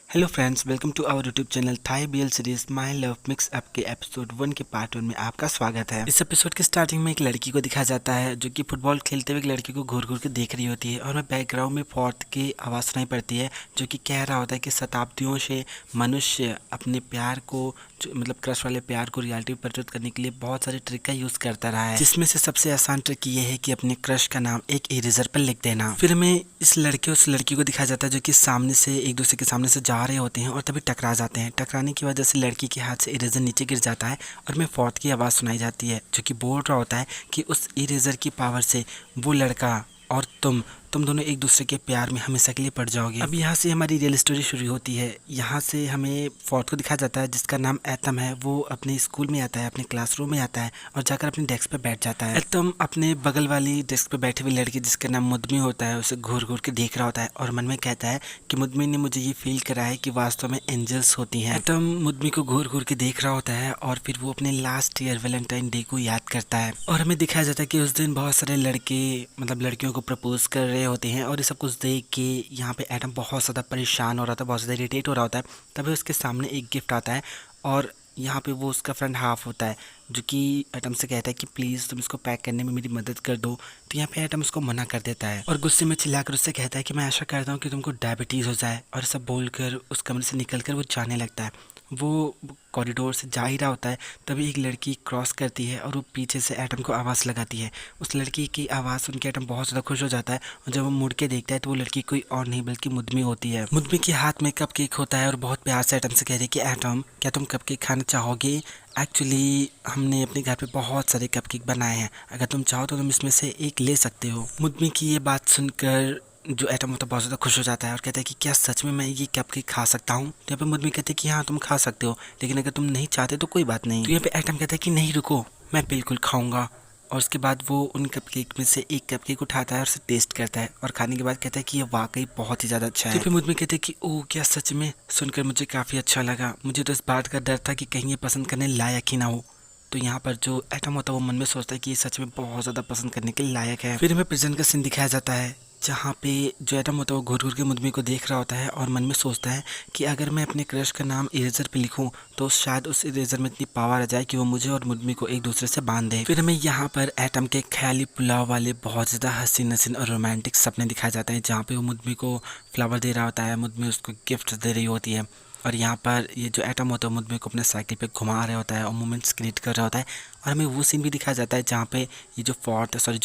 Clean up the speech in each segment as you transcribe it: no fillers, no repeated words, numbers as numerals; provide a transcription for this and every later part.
Hello friends, welcome to our YouTube channel Thai BL series my love mix up के episode 1 के part 1 में आपका स्वागत है। इस एपिसोड के स्टार्टिंग में एक लड़की को दिखाया जाता है जो कि फुटबॉल खेलते हुए एक लड़की को घूर घूर के देख रही होती है और हमें बैकग्राउंड में फोर्थ की आवाज़ सुनाई पड़ती है जो कि कह रहा होता है कि शताब्दियों से मनुष्य अपने प्यार को मतलब क्रश वाले प्यार को रियलिटी में परिवर्तित करने के लिए बहुत सारे ट्रिक का यूज़ करता रहा है, जिसमें से सबसे आसान ट्रिक ये है कि अपने क्रश का नाम एक इरेजर पर लिख देना। फिर हमें इस लड़के उस लड़की को दिखाया जाता है जो कि सामने से एक दूसरे के सामने से जा रहे होते हैं और तभी टकरा जाते हैं। टकराने की वजह से लड़की के हाथ से इरेजर नीचे गिर जाता है और हमें फोर्थ की आवाज़ सुनाई जाती है जो कि बोल रहा होता है कि उस इरेजर की पावर से वो लड़का और तुम दोनों एक दूसरे के प्यार में हमेशा के लिए पड़ जाओगे। अब यहाँ से हमारी रियल स्टोरी शुरू होती है। यहाँ से हमें फोर्थ को दिखाया जाता है जिसका नाम एटम है। वो अपने स्कूल में आता है, अपने क्लासरूम में आता है और जाकर अपने डेस्क पे बैठ जाता है। एटम अपने बगल वाली डेस्क पे बैठी हुई लड़की जिसका नाम मुदमी होता है उसे घूर घूर के देख रहा होता है और मन में कहता है कि मुदमी ने मुझे ये फील करा है कि वास्तव में एंजल्स होती हैं। एटम मुदमी को घूर घूर के देख रहा होता है और फिर वो अपने लास्ट ईयर वैलेंटाइन डे को याद करता है और हमें दिखाया जाता है कि उस दिन बहुत सारे लड़के मतलब लड़कियों को प्रपोज कर रहे होते हैं और ये सब कुछ देख के यहाँ पे एटम बहुत ज़्यादा परेशान हो रहा था, बहुत ज़्यादा इरिटेट हो रहा होता है। तभी उसके सामने एक गिफ्ट आता है और यहाँ पे वो उसका फ्रेंड हाफ होता है जो कि एटम से कहता है कि प्लीज़ तुम इसको पैक करने में मेरी मदद कर दो। तो यहाँ पे एटम उसको मना कर देता है और गुस्से में चिल्लाकर उससे कहता है कि मैं आशा करता हूँ कि तुमको डायबिटीज़ हो जाए, और सब बोलकर उस कमरे से निकलकर वो जाने लगता है। वो कॉरिडोर से जा ही रहा होता है तभी एक लड़की क्रॉस करती है और वो पीछे से एटम को आवाज़ लगाती है। उस लड़की की आवाज़ सुन के एटम बहुत ज़्यादा खुश हो जाता है और जब वो मुड़ के देखता है तो वो लड़की कोई और नहीं बल्कि मुदमी होती है। मुदमी के हाथ में कप केक होता है और बहुत प्यार से एटम से कहती है कि एटम क्या तुम कप केक खाना चाहोगे? एक्चुअली हमने अपने घर पे बहुत सारे कप केक बनाए हैं, अगर तुम चाहो तो तुम इसमें से एक ले सकते हो। मुदमी की ये बात सुनकर जो एटम होता है बहुत ज़्यादा खुश हो जाता है और कहता है कि क्या सच में मैं ये कप केक खा सकता हूँ? तो यहाँ पे मुदमी कहते हैं कि हाँ तुम खा सकते हो, लेकिन अगर तुम नहीं चाहते तो कोई बात नहीं। तो यहाँ पे एटम कहता है कि नहीं रुको, मैं बिल्कुल खाऊंगा। और उसके बाद वो उन कप केक में से एक कप केक उठाता है और उसे टेस्ट करता है और खाने के बाद कहता है कि ये वाकई बहुत ही ज़्यादा अच्छा है। तो फिर मुझमें कहते हैं कि ओह क्या सच में? सुनकर मुझे काफ़ी अच्छा लगा, मुझे तो इस बात का डर था कि कहीं ये पसंद करने लायक ही ना हो। तो यहाँ पर जो एटम होता है वो मन में सोचता है कि ये सच में बहुत ज़्यादा पसंद करने के लायक है। फिर हमें प्रेजेंट का सीन दिखाया जाता है जहाँ पे जो एटम होता है वो घूर घूर के मुदमी को देख रहा होता है और मन में सोचता है कि अगर मैं अपने क्रश का नाम इरेजर पे लिखूं तो शायद उस इरेजर में इतनी पावर आ जाए कि वो मुझे और मुदमी को एक दूसरे से बांध दे। फिर हमें यहाँ पर एटम के ख्याली पुलाव वाले बहुत ज़्यादा हसीन हसीन और रोमांटिक सपने दिखाए जाते हैं जहाँ पे वो मुदमी को फ्लावर दे रहा होता है, मुदमी उसको गिफ्ट दे रही होती है और यहाँ पर ये जो एटम होता है मुदमी को अपने साइकिल पे घुमा रहा होता है और मोमेंट्स क्रिएट कर रहा होता है। और हमें वो सीन भी दिखाया जाता है जहाँ पे ये जो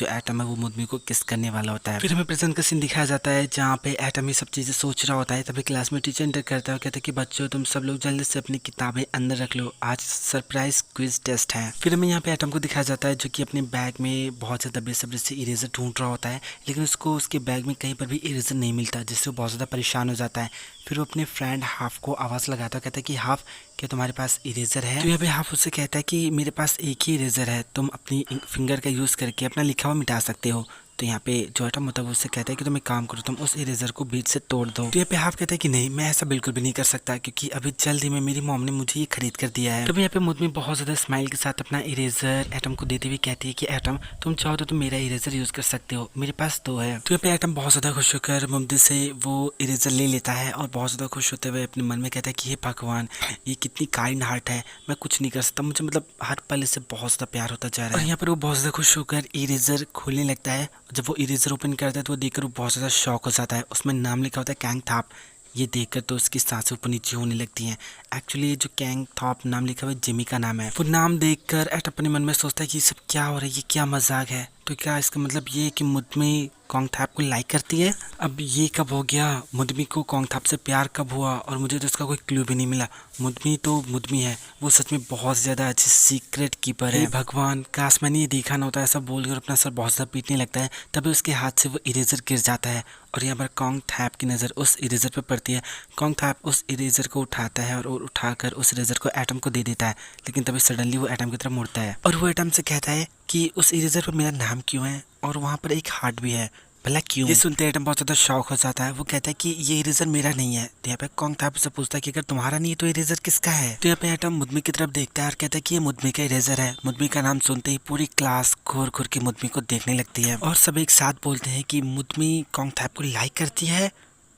एटम है वो मुदमी को किस करने वाला होता है। फिर हमें प्रेजेंट का सीन दिखाया जाता है जहाँ पे एटम ये सब चीज़ें सोच रहा होता है। तभी क्लास में टीचर एंटर करता है और कहता है कि बच्चों तुम सब लोग जल्दी से अपनी किताबें अंदर रख लो, आज सरप्राइज क्विज टेस्ट है। फिर हमें यहाँ पे एटम को दिखाया जाता है जो कि अपने बैग में बहुत ज़्यादा बेसब्री से इरेजर ढूंढ रहा होता है, लेकिन उसको उसके बैग में कहीं पर भी इरेजर नहीं मिलता जिससे वो बहुत ज़्यादा परेशान हो जाता है। फिर वो अपने फ्रेंड हाफ को आवाज़ लगाता है, कहता है कि हाफ क्या तुम्हारे पास इरेजर है? तो यहाँ पे हाफ उससे कहता है कि मेरे पास एक ही इरेजर है, तुम अपनी फिंगर का यूज़ करके अपना लिखा हुआ मिटा सकते हो। तो यहाँ पे जो एटम होता है वो उससे कहता है कि तुम एक काम करो, तुम उस इरेजर को बीच से तोड़ दो। तो यहाँ पे हाफ कहता है कि नहीं, मैं ऐसा बिल्कुल भी नहीं कर सकता क्योंकि अभी जल्द ही में मेरी मॉम ने मुझे ये खरीद कर दिया है। तो यहाँ पे मुदमी बहुत ज़्यादा स्माइल के साथ अपना इरेजर एटम को देते हुए कहती है कि एटम तुम चाहो तो तुम मेरा इरेजर यूज़ कर सकते हो, मेरे पास दो है। तो यहाँ पे एटम बहुत ज़्यादा खुश होकर मुमदी से वो इरेजर ले लेता है और बहुत ज़्यादा खुश होते हुए अपने मन में कहता है कि हे भगवान, ये कितनी काइंड हार्ट है, मैं कुछ नहीं कर सकता, मुझे मतलब हर पल इससे बहुत ज़्यादा प्यार होता जा रहा है। और यहाँ पर वो बहुत ज़्यादा खुश होकर इरेजर खोलने लगता है। जब वो इरेजर ओपन करता है तो वो देखकर वो बहुत ज़्यादा शॉक हो जाता है। उसमें नाम लिखा होता है कैंग थाप। ये देखकर तो उसकी सांसें ऊपर नीचे होने लगती हैं। एक्चुअली ये जो कैंग थॉप नाम लिखा हुआ है जिमी का नाम है। वो नाम देखकर एट अपने मन में सोचता है कि ये सब क्या हो रहा है, ये क्या मजाक है? तो क्या इसका मतलब ये है कि मुदमी कॉन्गथैप को लाइक करती है? अब ये कब हो गया? मुदमी को कॉन्गथैप से प्यार कब हुआ? और मुझे तो इसका कोई क्लू भी नहीं मिला। मुदमी तो मुदमी है, वो सच में बहुत ज़्यादा अच्छी सीक्रेट कीपर है। भगवान, काश मैंने ये देखा ना होता। ऐसा बोलकर अपना सर बहुत ज़्यादा पीटने लगता है। तभी उसके हाथ से वो इरेजर गिर जाता है और यहाँ पर कॉन्गथैप की नज़र उस इरेजर पर पड़ती है। कॉन्गथैप उस इरेजर को उठाता है और उठाकर उस इरेजर को एटम को दे देता है, लेकिन तभी सडनली वो एटम की तरफ मुड़ता है और वो एटम से कहता है कि उस इरेजर पर मेरा नाम क्यों है और वहाँ पर एक हार्ट भी है, भला क्यों? ये सुनते एटम बहुत ज़्यादा शॉक हो जाता है। वो कहता है कि ये इरेजर मेरा नहीं है। तो यहाँ पे कॉन्गथैप से पूछता है कि अगर तुम्हारा नहीं है तो इरेजर किसका है? तो यहाँ पे एटम मुदमी की तरफ देखता है और कहता है कि ये मुदमी का इरेजर है। मुदमी का नाम सुनते ही पूरी क्लास घूर घूर के मुदमी को देखने लगती है और सब एक साथ बोलते हैं कि मुदमी कॉन्गथैप को लाइक करती है।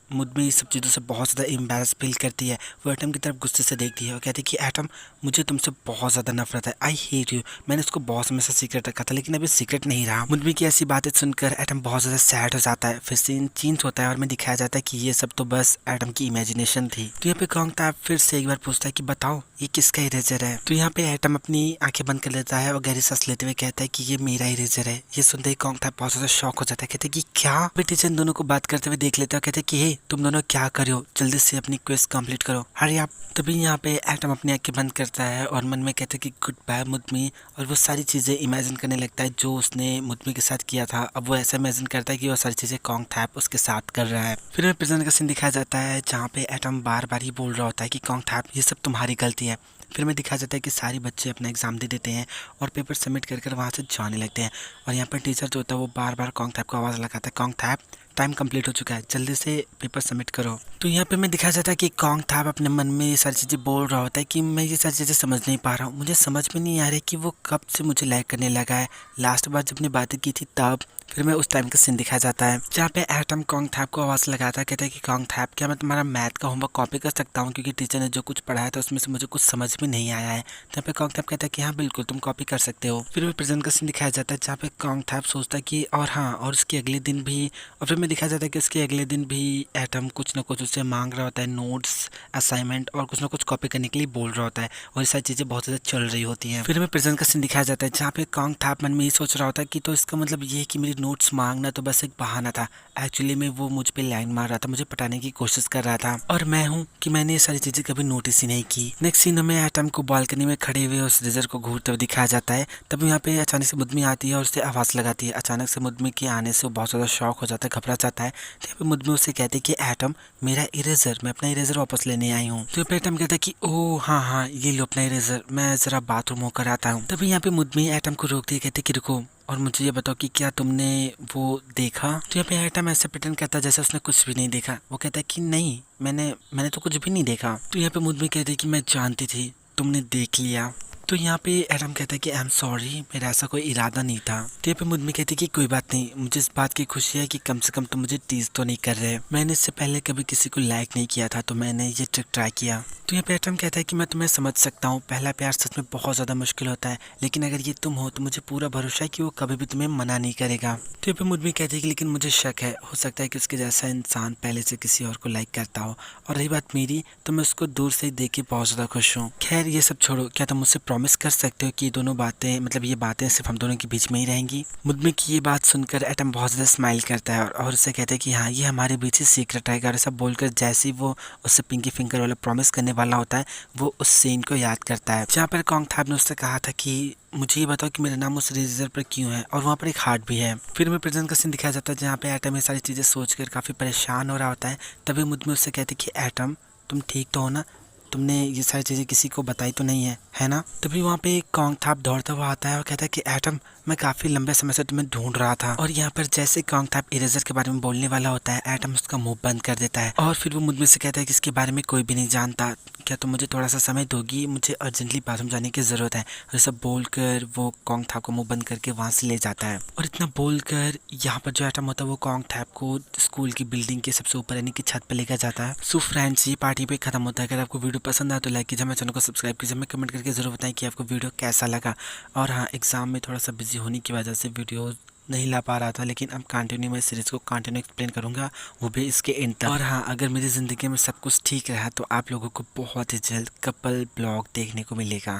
मुदमी इस सब चीज़ों से बहुत ज़्यादा एम्बैरस फील करती है। वो एटम की तरफ गुस्से से देखती है और कहती है कि एटम, मुझे तुमसे बहुत ज़्यादा नफरत है, आई हेट यू। मैंने उसको बहुत समय से सीक्रेट रखा था लेकिन अभी सीक्रेट नहीं रहा। मुदमी की ऐसी बातें सुनकर एटम बहुत ज़्यादा सैड हो जाता है। फिर सीन चेंज होता है और में दिखाया जाता है कि ये सब तो बस एटम की इमेजिनेशन थी। तो यहाँ पे कॉन्गटैप फिर से एक बार पूछता है कि बताओ ये किसका इरेजर है। तो यहाँ पे एटम अपनी आंखें बंद कर लेता है और गहरी सांस लेते हुए कहता है कि ये मेरा इरेजर है। ये सुनते ही कॉन्गटैप बहुत ज़्यादा शॉक हो जाता है। कहते हैं कि क्या। टीचर इन दोनों को बात करते हुए देख लेता है। कहते हैं कि हे, तुम दोनों क्या कर रहे हो, जल्दी से अपनी क्वेस्ट कंप्लीट करो, हरी आप। तभी यहाँ पे एटम अपनी आंखें बंद करता है और मन में कहता है कि गुड बाय मुदमी, और वो सारी चीज़ें इमेजिन करने लगता है जो उसने मुदमी के साथ किया था। अब वो ऐसा इमेजिन करता है कि वो सारी चीज़ें कॉन्गटैप उसके साथ कर रहा है। फिर हमें प्रेजेंट का सीन दिखाया जाता है जहाँ पे एटम बार बार ही बोल रहा होता है कि कॉन्गटैप ये सब तुम्हारी गलती है। फिर हमें दिखाया जाता है कि सारे बच्चे अपना एग्जाम दे देते हैं और पेपर सबमिट कर वहाँ से जाने लगते हैं। और यहाँ पर टीचर जो होता है वो बार बार कॉन्गटैप को आवाज़ लगाता है, कॉन्गटैप टाइम कंप्लीट हो चुका है, जल्दी से पेपर सबमिट करो। तो यहाँ पे मैं दिखाया जाता है कि कॉन्गटैप अपने मन में ये सारी चीज़ें बोल रहा होता है कि मैं ये सारी चीज़ें समझ नहीं पा रहा हूँ, मुझे समझ में नहीं आ रही कि वो कब से मुझे लाइक करने लगा है। लास्ट बार जब ने बातें की थी तब। फिर मैं उस टाइम का सीन दिखाया जाता है जहाँ पे एटम कॉन्गटैप को आवाज़ लगाता है। कहता है कि कॉन्गटैप, क्या मैं तुम्हारा मैथ का होमवर्क कॉपी कर सकता हूँ, क्योंकि टीचर ने जो कुछ पढ़ाया था उसमें से मुझे कुछ समझ में नहीं आया है। जहाँ पे कॉन्गटैप कहता है कि हाँ बिल्कुल तुम कॉपी कर सकते हो। फिर मैं प्रेजेंट का सीन दिखाया जाता है जहाँ पे कॉन्गटैप सोचता है कि और हाँ, और उसके अगले दिन भी, और फिर मैं दिखाया जाता है कि उसके अगले दिन भी एटम कुछ ना कुछ उससे मांग रहा होता है, नोट्स, असाइनमेंट और कुछ ना कुछ कॉपी करने के लिए बोल रहा होता है। और ये सारी चीज़ें बहुत ज़्यादा चल रही होती हैं। फिर हमें प्रेजेंट का सीन दिखाया जाता है जहाँ पे कॉन्गटैप मन में ये सोच रहा होता है कि तो इसका मतलब ये है कि मेरी नोट्स मांगना तो बस एक बहाना था, एक्चुअली में वो मुझ पे लाइन मार रहा था, मुझे पटाने की कोशिश कर रहा था, और मैं हूँ कि मैंने ये सारी चीज़ें कभी नोटिस ही नहीं की। नेक्स्ट सीन हमें एटम को बालकनी में खड़े हुए उस रिजर को घूरते हुए दिखाया जाता है। तभी यहाँ पे अचानक से मुदमी आती है और उससे आवाज़ लगाती है। अचानक से मुदमी के आने से वो बहुत ज़्यादा शॉक हो जाता है, घबरा जाता है। तो यहाँ पे मुदमी उससे कहती है कि एटम, मेरा इरेजर, मैं अपना इरेजर वापस लेने आई हूँ। तो यहाँ पे एटम कहता है कि ओह हाँ हाँ, ये लो अपना इरेजर, मैं ज़रा बाथरूम होकर आता हूँ। तभी यहाँ पे मुदमी एटम को रोकती है, कहते कि रुको और मुझे ये बताओ कि क्या तुमने वो देखा। तो यहाँ पे एटम ऐसे प्रिटेंड करता है जैसे उसने कुछ भी नहीं देखा। वो कहता है कि नहीं, मैंने तो कुछ भी नहीं देखा। तो यहाँ पे मुदमी कहती है कि मैं जानती थी तुमने देख लिया। तो यहाँ पे एडम कहता है कि आई एम सॉरी, मेरा ऐसा कोई इरादा नहीं था। तो यहाँ पे मुदमी कहती है कि कोई बात नहीं, मुझे इस बात की खुशी है कि कम से कम तुम मुझे टीज तो नहीं कर रहे। मैंने इससे पहले कभी किसी को लाइक नहीं किया था तो मैंने ये ट्रिक ट्राई किया। तो यहाँ पे एटम कहता है कि मैं तुम्हें समझ सकता हूँ, पहला प्यार सच में बहुत ज़्यादा मुश्किल होता है, लेकिन अगर ये तुम हो तो मुझे पूरा भरोसा है कि वो कभी भी तुम्हें मना नहीं करेगा। तो यहाँ पे मुदमी कहती है कि लेकिन मुझे शक है, हो सकता है कि उसके जैसा इंसान पहले से किसी और को लाइक करता हो, और रही बात मेरी, तो मैं उसको दूर से ही देख के बहुत ज़्यादा खुश हूँ। खैर ये सब छोड़ो, क्या तुम मुझसे प्रॉमिस कर सकते हो कि ये दोनों बातें, मतलब ये बातें सिर्फ हम दोनों के बीच में ही रहेंगी। मुदमी की ये बात सुनकर एटम बहुत ज़्यादा स्माइल करता है और उससे कहता है कि हाँ, ये हमारे बीच ही सीक्रेट रहेगा। और ऐसा बोलकर जैसे ही वो उससे पिंकी फिंगर वाला प्रॉमिस करने वाला होता है, वो उस सीन को याद करता है जहाँ पर कॉन्गटैप ने उससे कहा था कि मुझे ये बताओ कि मेरा नाम उस रेजर पर क्यों है, और वहाँ पर एक हार्ट भी है। फिर हमें प्रेजेंट का सीन दिखाया जाता है जहाँ पे एटम ये सारी चीज़ें सोचकर काफ़ी परेशान हो रहा होता है। तभी मुदमी उससे कहते कि एटम, तुम ठीक तो हो ना, तुमने ये सारी चीज़ें किसी को बताई तो नहीं है ना। तभी वहाँ पे कॉन्गटैप दौड़ता हुआ आता है और कहता है कि एटम, मैं काफ़ी लंबे समय से तुम्हें ढूंढ रहा था। और यहाँ पर जैसे कॉन्गटैप इरेजर के बारे में बोलने वाला होता है, एटम उसका मुंह बंद कर देता है और फिर वो मुझमें से कहता है कि इसके बारे में कोई भी नहीं जानता, क्या तुम मुझे थोड़ा सा समय दोगी, मुझे अर्जेंटली बाथरूम जाने की ज़रूरत है। और सब बोलकर वो कॉन्गटैप को मुंह बंद करके वहाँ से ले जाता है। और इतना बोलकर यहाँ पर जो एटम होता है वो कॉन्गटैप को स्कूल की बिल्डिंग के सबसे ऊपर यानी कि छत पर लेकर जाता है। सो फ्रेंड्स, ये पार्टी पे खत्म होता है। अगर आपको वीडियो पसंद आए तो लाइक कीजिए, मेरे चैनल को सब्सक्राइब कीजिए, मैं कमेंट करके जरूर बताएं कि आपको वीडियो कैसा लगा। और हाँ, एग्जाम में थोड़ा सा बिजी होने की वजह से वीडियो नहीं ला पा रहा था, लेकिन अब कंटिन्यू मैं सीरीज़ को कंटिन्यू एक्सप्लेन करूंगा, वो भी इसके एंड तक। और हाँ, अगर मेरी ज़िंदगी में सब कुछ ठीक रहा तो आप लोगों को बहुत ही जल्द कपल ब्लॉग देखने को मिलेगा।